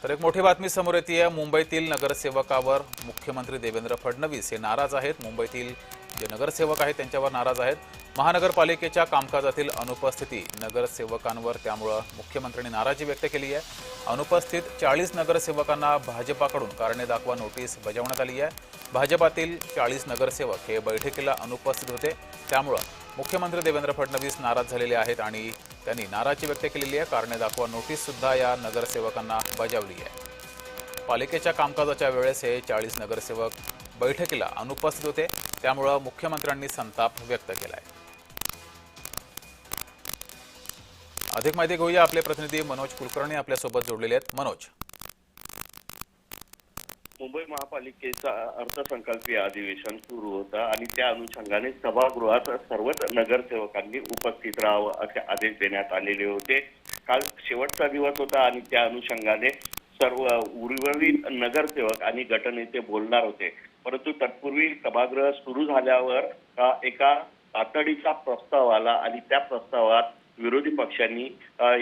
तर एक मोठी बातमी समोर येते। मुंबईतील नगरसेवकावर मुख्यमंत्री देवेंद्र फडणवीस हे नाराज आहेत। मुंबईतील जे नगरसेवक आहेत त्यांच्यावर नाराज आहेत। महानगरपालिकेच्या कामकाजातील अनुपस्थिती नगरसेवकांवर, त्यामुळे मुख्यमंत्र्यांनी नाराजी व्यक्त केली आहे। अनुपस्थित 40 नगरसेवकांना भाजपाकडून कारणे दाखवा नोटीस बजावण्यात आली आहे। भाजपातील 40 नगरसेवक हे बैठकीला अनुपस्थित होते, त्यामुळे मुख्यमंत्री देवेंद्र फडणवीस नाराज झालेले आहेत आणि त्यांनी नाराजी व्यक्त केलेली आहे। कारणे दाखवा नोटीस सुद्धा या नगरसेवकांना बजावली आहे। पालिकेच्या कामकाजाच्या वेळेस हे 40 नगरसेवक बैठकीला अनुपस्थित होते, त्यामुळे मुख्यमंत्र्यांनी संताप व्यक्त केलाय। अधिक माहिती घेऊया, आपले प्रतिनिधी मनोज कुलकर्णी आपल्यासोबत जोडलेले आहेत। मनोज, मुंबई महापालिकेचा अर्थसंकल्पीय अधिवेशन सुरू होतं आणि त्या अनुषंगाने सभागृहात सर्वच नगरसेवकांनी उपस्थित राहावं असे आदेश देण्यात आलेले होते। काल शेवटचा दिवस होता आणि त्या अनुषंगाने सर्व उर्वरित नगरसेवक आणि गटनेते बोलणार होते, परंतु तत्पूर्वी सभागृह सुरू झाल्यावर एका तातडीचा प्रस्ताव आला आणि त्या प्रस्तावात विरोधी पक्षांनी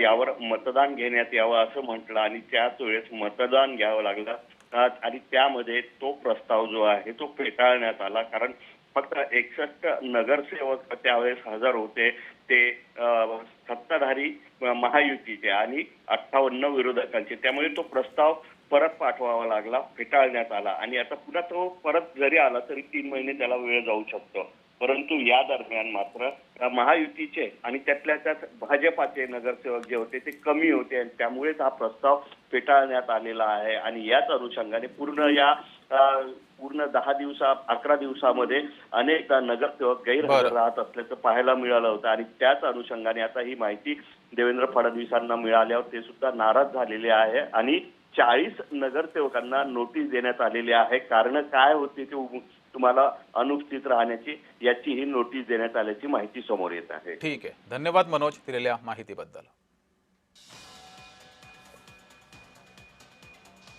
यावर मतदान घेण्यात यावं असं म्हटलं आणि त्याच वेळेस मतदान घ्यावं लागलं आणि त्यामध्ये तो प्रस्ताव जो आहे तो फेटाळण्यात आला। कारण फक्त 61 नगरसेवक त्यावेळेस हजर होते, ते सत्ताधारी महायुतीचे आणि 58 विरोधकांचे, त्यामुळे तो प्रस्ताव परत पाठवावा लागला, फेटाळण्यात आला आणि आता पुन्हा तो परत जरी आला तरी 3 महिने त्याला वेळ जाऊ शकतो। परंतु या दरम्यान मात्र महायुतीचे आणि त्यातल्या त्यात भाजपाचे नगरसेवक जे होते ते कमी होते आणि त्यामुळेच हा प्रस्ताव फेटाळण्यात आलेला आहे आणि याच अनुषंगाने पूर्ण 11 दिवसामध्ये अनेक नगरसेवक गैरहजर राहत असल्याचं पाहायला मिळालं होतं आणि त्याच अनुषंगाने आता ही माहिती देवेंद्र फडणवीसांना मिळाल्यावर ते सुद्धा नाराज झालेले आहे आणि 40 नगरसेवकांना नोटीस देण्यात आलेली आहे। कारण काय होती ते तुम्हाला अनुपस्थित राहण्याची याची ही नोटीस देण्यात आल्याची माहिती समोर येत आहे। ठीक आहे, धन्यवाद मनोज दिलेल्या माहितीबद्दल।